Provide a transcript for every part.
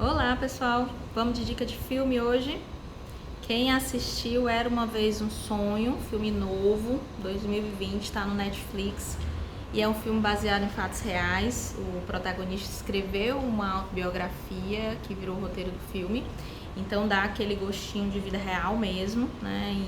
Olá pessoal, vamos de dica de filme hoje. Quem assistiu Era Uma Vez um Sonho, filme novo, 2020, está no Netflix. E é um filme baseado em fatos reais. O protagonista escreveu uma autobiografia que virou o roteiro do filme. Então dá aquele gostinho de vida real mesmo, né?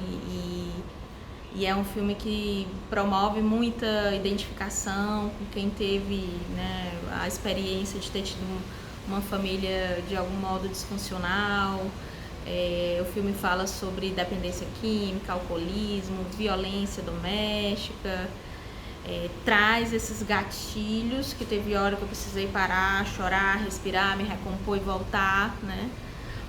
E é um filme que promove muita identificação com quem teve, né, a experiência de ter tido uma família de algum modo disfuncional. O filme fala sobre dependência química, alcoolismo, violência doméstica. Traz esses gatilhos que teve hora que eu precisei parar, chorar, respirar, me recompor e voltar, né?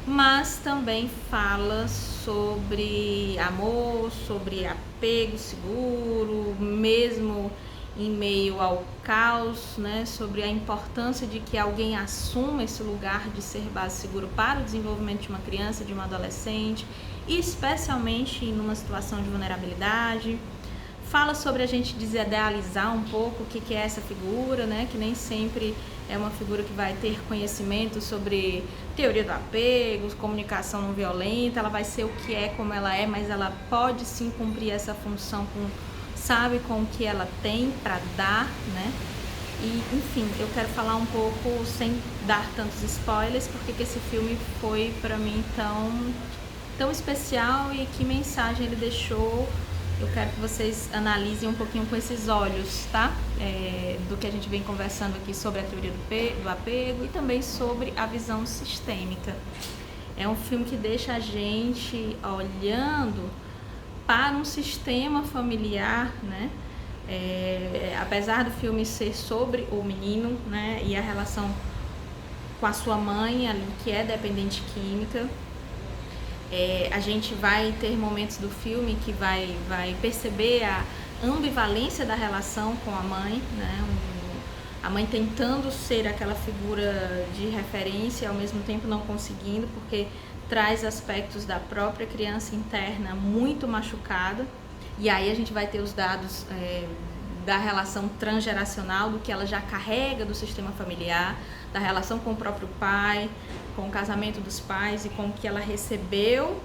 Mas também fala sobre amor, sobre apego seguro, mesmo em meio ao caos, né? Sobre a importância de que alguém assuma esse lugar de ser base seguro para o desenvolvimento de uma criança, de uma adolescente, especialmente numa situação de vulnerabilidade. Fala sobre a gente desidealizar um pouco o que é essa figura, né? Que nem sempre é uma figura que vai ter conhecimento sobre teoria do apego, comunicação não violenta. Ela vai ser o que é, como ela é, mas ela pode sim cumprir essa função com o que ela tem para dar, né? E, enfim, eu quero falar um pouco sem dar tantos spoilers, porque que esse filme foi para mim tão especial e que mensagem ele deixou. Eu quero que vocês analisem um pouquinho com esses olhos, tá? Do que a gente vem conversando aqui sobre a teoria do apego e também sobre a visão sistêmica. É um filme que deixa a gente olhando para um sistema familiar, né? Apesar do filme ser sobre o menino, né? E a relação com a sua mãe ali, que é dependente química, a gente vai ter momentos do filme que vai perceber a ambivalência da relação com a mãe, né? A mãe tentando ser aquela figura de referência, ao mesmo tempo não conseguindo, porque traz aspectos da própria criança interna muito machucada. E aí a gente vai ter os dados da relação transgeracional, do que ela já carrega do sistema familiar, da relação com o próprio pai, com o casamento dos pais e com o que ela recebeu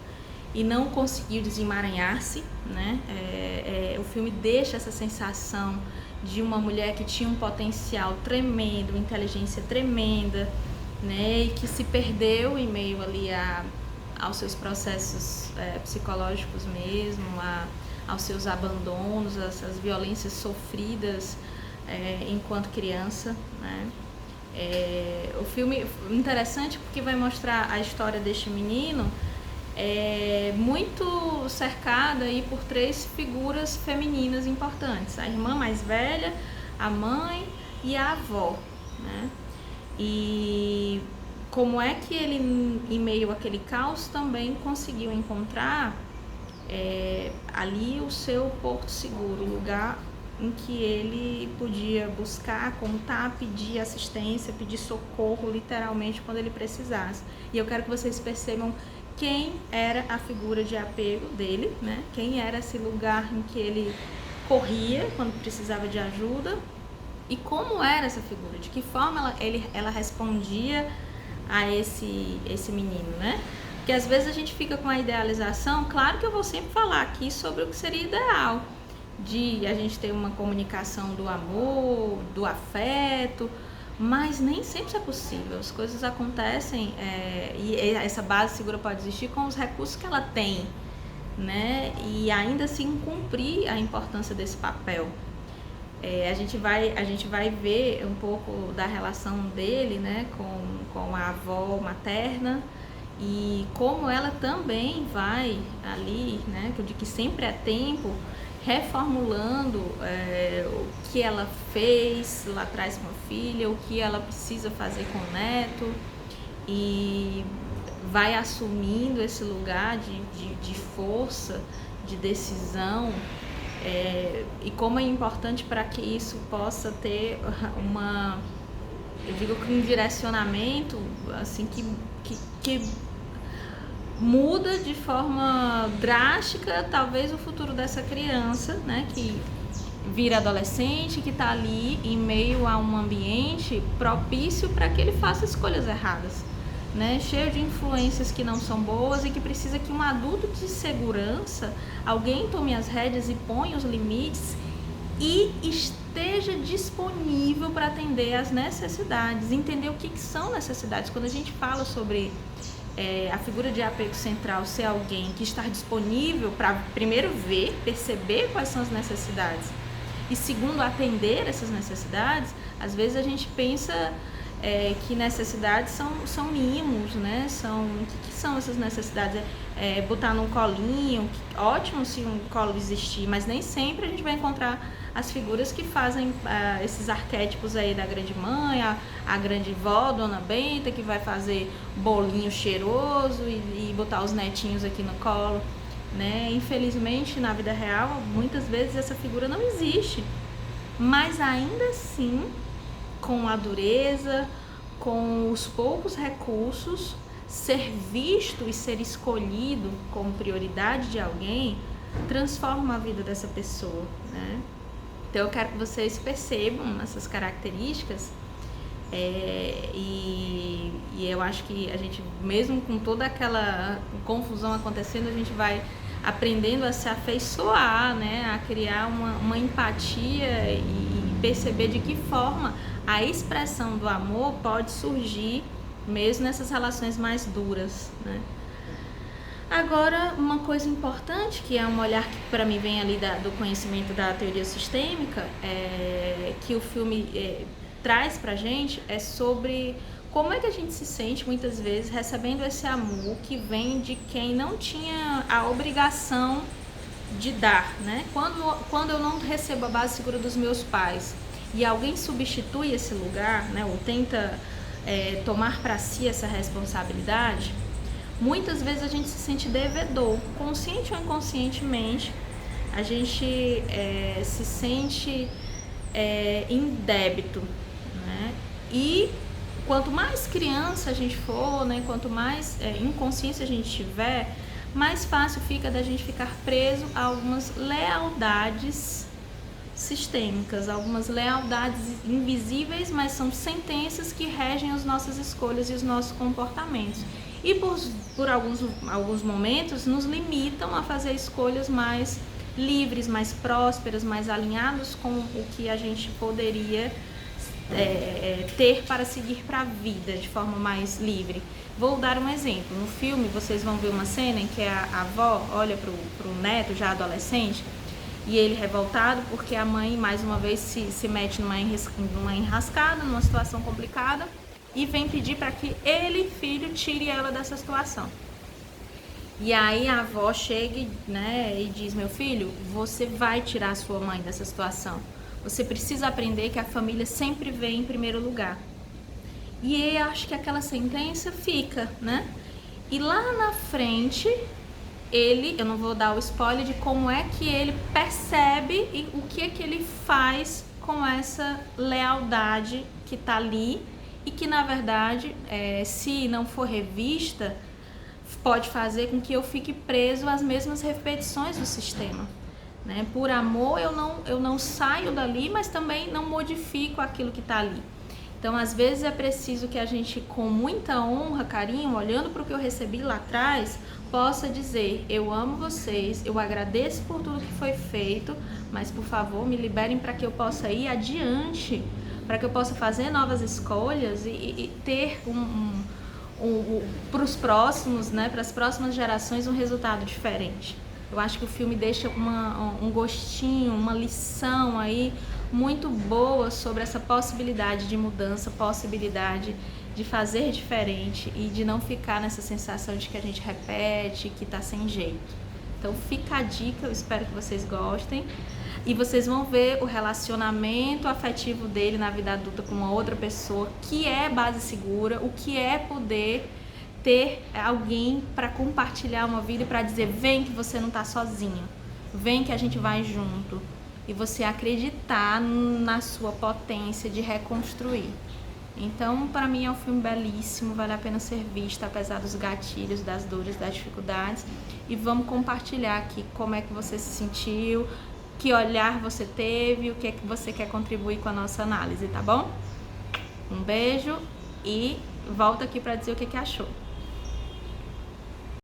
e não conseguiu desemaranhar-se, né? O filme deixa essa sensação de uma mulher que tinha um potencial tremendo, uma inteligência tremenda, né? E que se perdeu em meio ali aos seus processos psicológicos mesmo, aos seus abandonos, às violências sofridas enquanto criança, né? O filme é interessante porque vai mostrar a história deste menino muito cercada aí por três figuras femininas importantes: a irmã mais velha, a mãe e a avó, né? E como é que ele, em meio àquele caos, também conseguiu encontrar ali o seu porto seguro, o lugar em que ele podia buscar, contar, pedir assistência, pedir socorro, literalmente, quando ele precisasse. E eu quero que vocês percebam quem era a figura de apego dele, né? Quem era esse lugar em que ele corria quando precisava de ajuda e como era essa figura, de que forma ela respondia a esse menino, né? Porque às vezes a gente fica com a idealização. Claro que eu vou sempre falar aqui sobre o que seria ideal, de a gente ter uma comunicação do amor, do afeto, mas nem sempre isso é possível. As coisas acontecem e essa base segura pode existir com os recursos que ela tem, né? E ainda assim cumprir a importância desse papel. A gente vai ver um pouco da relação dele, né, com a avó materna, e como ela também vai ali, né, de que sempre é tempo, reformulando o que ela fez lá atrás com a filha, o que ela precisa fazer com o neto, e vai assumindo esse lugar de força, de decisão, e como é importante para que isso possa ter eu digo que um direcionamento assim que muda de forma drástica talvez o futuro dessa criança, né, que vira adolescente, que está ali em meio a um ambiente propício para que ele faça escolhas erradas, né, cheio de influências que não são boas e que precisa que um adulto de segurança, alguém tome as rédeas e ponha os limites e esteja disponível para atender às necessidades, entender o que são necessidades. Quando a gente fala sobre a figura de apego central ser alguém que está disponível para, primeiro, ver, perceber quais são as necessidades e, segundo, atender essas necessidades, às vezes a gente pensa que necessidades são mimos, né? O que são essas necessidades? Botar num colinho, ótimo se um colo existir, mas nem sempre a gente vai encontrar as figuras que fazem esses arquétipos aí da grande mãe, a grande vó, Dona Benta, que vai fazer bolinho cheiroso e botar os netinhos aqui no colo, né? Infelizmente, na vida real, muitas vezes essa figura não existe, mas ainda assim, com a dureza, com os poucos recursos, ser visto e ser escolhido como prioridade de alguém transforma a vida dessa pessoa, né? Então eu quero que vocês percebam essas características e eu acho que a gente, mesmo com toda aquela confusão acontecendo, a gente vai aprendendo a se afeiçoar, né? A criar uma empatia e perceber de que forma a expressão do amor pode surgir mesmo nessas relações mais duras, né? Agora, uma coisa importante, que é um olhar que para mim vem ali do conhecimento da teoria sistêmica, que o filme traz pra gente, é sobre como é que a gente se sente muitas vezes recebendo esse amor que vem de quem não tinha a obrigação de dar, né? Quando eu não recebo a base segura dos meus pais e alguém substitui esse lugar, né, ou tenta tomar para si essa responsabilidade, muitas vezes a gente se sente devedor, consciente ou inconscientemente, a gente se sente em débito, né? E quanto mais criança a gente for, né, quanto mais inconsciência a gente tiver, mais fácil fica da gente ficar preso a algumas lealdades sistêmicas, algumas lealdades invisíveis, mas são sentenças que regem as nossas escolhas e os nossos comportamentos. E por alguns momentos nos limitam a fazer escolhas mais livres, mais prósperas, mais alinhados com o que a gente poderia ter para seguir para a vida de forma mais livre. Vou dar um exemplo. No filme vocês vão ver uma cena em que a avó olha para o neto já adolescente e ele revoltado porque a mãe mais uma vez se mete numa enrascada, numa situação complicada e vem pedir para que ele, filho, tire ela dessa situação. E aí a avó chega, né, e diz: meu filho, você vai tirar a sua mãe dessa situação. Você precisa aprender que a família sempre vem em primeiro lugar. E eu acho que aquela sentença fica, né? E lá na frente, eu não vou dar o spoiler de como é que ele percebe e o que é que ele faz com essa lealdade que tá ali e que, na verdade, se não for revista, pode fazer com que eu fique preso às mesmas repetições do sistema, né? Por amor eu não saio dali, mas também não modifico aquilo que está ali. Então, às vezes é preciso que a gente, com muita honra, carinho, olhando para o que eu recebi lá atrás, possa dizer: eu amo vocês, eu agradeço por tudo que foi feito, mas por favor me liberem para que eu possa ir adiante, para que eu possa fazer novas escolhas e ter para os próximos, né, para as próximas gerações, um resultado diferente. Eu acho que o filme deixa um gostinho, uma lição aí muito boa sobre essa possibilidade de mudança, possibilidade de fazer diferente e de não ficar nessa sensação de que a gente repete, que tá sem jeito. Então fica a dica, eu espero que vocês gostem. E vocês vão ver o relacionamento afetivo dele na vida adulta com uma outra pessoa, que é base segura, o que é poder ter alguém para compartilhar uma vida e para dizer: vem que você não tá sozinho, vem que a gente vai junto. E você acreditar na sua potência de reconstruir. Então, para mim é um filme belíssimo, vale a pena ser visto, apesar dos gatilhos, das dores, das dificuldades. E vamos compartilhar aqui como é que você se sentiu, que olhar você teve, o que é que você quer contribuir com a nossa análise, tá bom? Um beijo e volta aqui pra dizer o que achou.